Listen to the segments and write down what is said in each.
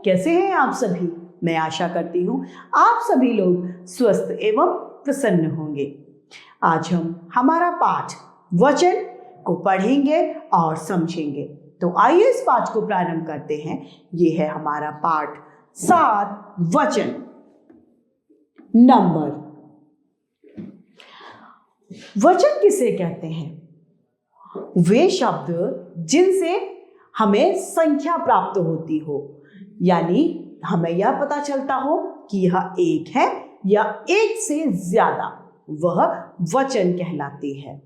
कैसे हैं आप सभी? मैं आशा करती हूँ आप सभी लोग स्वस्थ एवं प्रसन्न होंगे। आज हम हमारा पाठ वचन को पढ़ेंगे और समझेंगे। तो आइए इस पाठ को प्रारंभ करते हैं। ये है हमारा पाठ 7 वचन नंबर। वचन किसे कहते हैं? वे शब्द जिनसे हमें संख्या प्राप्त होती हो, यानी हमें यह पता चलता हो कि यह एक है या एक से ज्यादा, वह वचन कहलाती है।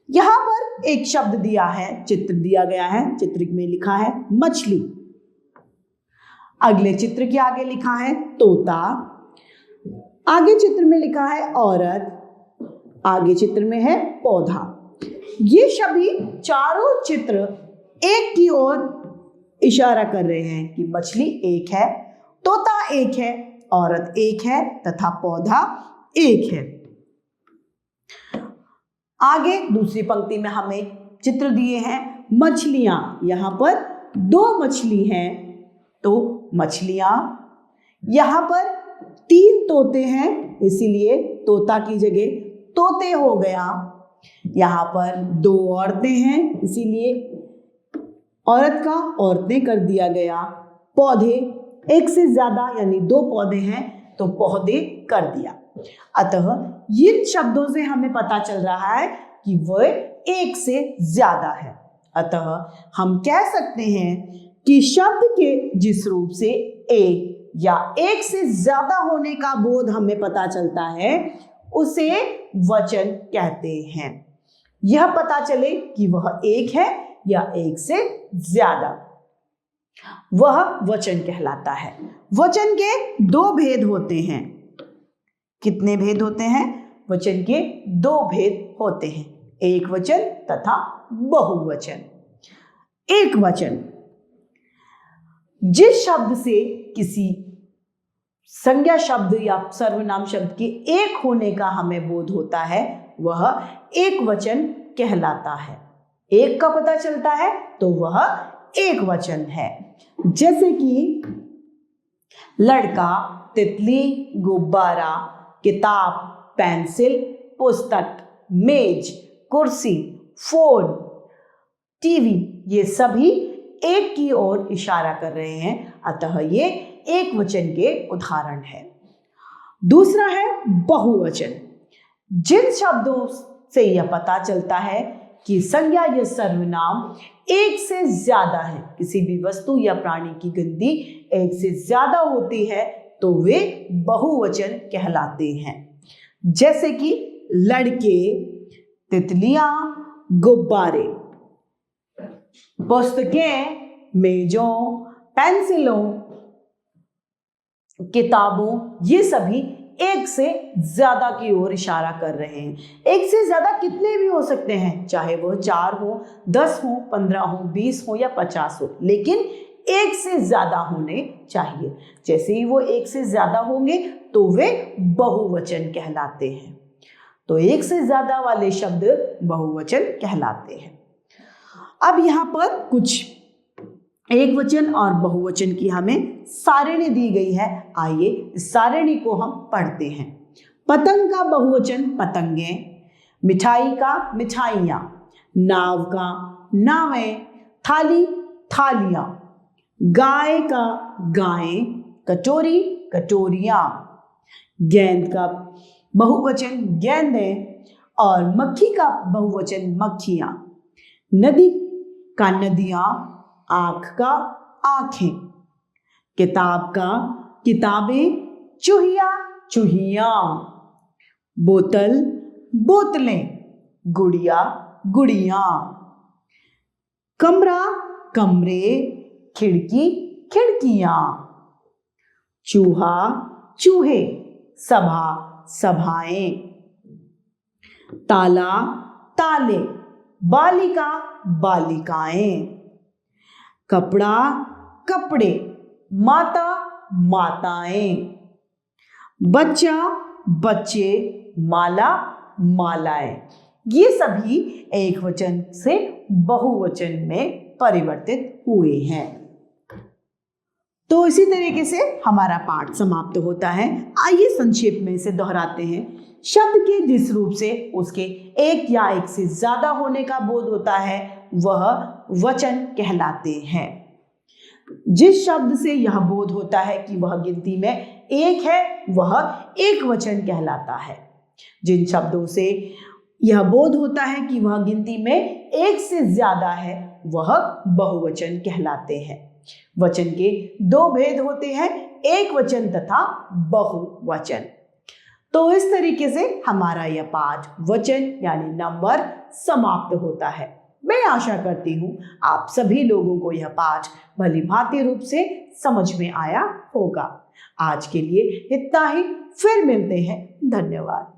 यहां पर एक शब्द दिया है, चित्र दिया गया है। चित्र में लिखा है मछली। अगले चित्र के आगे लिखा है तोता। आगे चित्र में लिखा है औरत। आगे चित्र में है पौधा। ये सभी चारों चित्र एक की ओर इशारा कर रहे हैं कि मछली एक है, तोता एक है, औरत एक है तथा पौधा एक है। आगे दूसरी पंक्ति में हमें चित्र दिए हैं मछलियां। यहां पर 2 मछली हैं, तो मछलियां। यहां पर 3 तोते हैं, इसीलिए तोता की जगह तोते हो गया। यहां पर 2 औरतें हैं, इसीलिए औरत का औरतें कर दिया गया। पौधे एक से ज्यादा यानी 2 पौधे हैं तो पौधे कर दिया। अतः इन शब्दों से हमें पता चल रहा है कि वह एक से ज्यादा है। अतः हम कह सकते हैं कि शब्द के जिस रूप से एक या एक से ज्यादा होने का बोध हमें पता चलता है उसे वचन कहते हैं। यह पता चले कि वह एक है या एक से ज्यादा, वह वचन कहलाता है। वचन के 2 भेद होते हैं। कितने भेद होते हैं? वचन के 2 भेद होते हैं, एक वचन तथा बहुवचन। एक वचन जिस शब्द से किसी संज्ञा शब्द या सर्वनाम शब्द के एक होने का हमें बोध होता है, वह एक वचन कहलाता है। एक का पता चलता है तो वह एक वचन है। जैसे कि लड़का, तितली, गुब्बारा, किताब, पेंसिल, पुस्तक, मेज, कुर्सी, फोन, टीवी, ये सभी एक की ओर इशारा कर रहे हैं। अतः ये एक वचन के उदाहरण है। दूसरा है बहुवचन। जिन शब्दों से यह पता चलता है कि संज्ञा या सर्वनाम एक से ज्यादा है, किसी भी वस्तु या प्राणी की गिनती एक से ज्यादा होती है, तो वे बहुवचन कहलाते हैं। जैसे कि लड़के, तितलियां, गुब्बारे, पुस्तकें, मेजों, पेंसिलों, किताबों, ये सभी एक से ज्यादा की ओर इशारा कर रहे हैं। एक से ज्यादा कितने भी हो सकते हैं, चाहे वह 4 हो, 10 हो, 15 हो, 20 हो या 50 हो, लेकिन एक से ज्यादा होने चाहिए। जैसे ही वो एक से ज्यादा होंगे तो वे बहुवचन कहलाते हैं। तो एक से ज्यादा वाले शब्द बहुवचन कहलाते हैं। अब यहाँ पर कुछ एक वचन और बहुवचन की हमें सारिणी दी गई है। आइए इस सारिणी को हम पढ़ते हैं। पतंग का बहुवचन पतंगें, मिठाई का मिठाइयाँ, नाव का नावें, थाली थालियाँ, गाय का गायें, कटोरी कटोरियाँ, गेंद का बहुवचन गेंदें और मक्खी का बहुवचन मक्खियाँ, नदी का नदियाँ, आँख का आँखें, किताब का किताबें, चूहिया चूहियाँ, बोतल बोतलें, गुड़िया गुड़ियाँ, कमरा कमरे, खिड़की खिड़कियाँ, चूहा चूहे, सभा सभाएं, ताला ताले, बालिका बालिकाएं, कपड़ा कपड़े, माता माताएं, बच्चा बच्चे, माला मालाएं। ये सभी एक वचन से बहुवचन में परिवर्तित हुए हैं। तो इसी तरीके से हमारा पाठ समाप्त होता है। आइए संक्षेप में इसे दोहराते हैं। शब्द के जिस रूप से उसके एक या एक से ज्यादा होने का बोध होता है वह वचन कहलाते हैं। जिस शब्द से यह बोध होता है कि वह गिनती में एक है वह एक वचन कहलाता है। जिन शब्दों से यह बोध होता है कि वह गिनती में एक से ज्यादा है वह बहुवचन कहलाते हैं। वचन के दो भेद होते हैं, एक वचन तथा बहुवचन। तो इस तरीके से हमारा यह पाठ वचन यानी नंबर समाप्त होता है। मैं आशा करती हूँ आप सभी लोगों को यह पाठ भली भांति रूप से समझ में आया होगा। आज के लिए इतना ही, फिर मिलते हैं। धन्यवाद।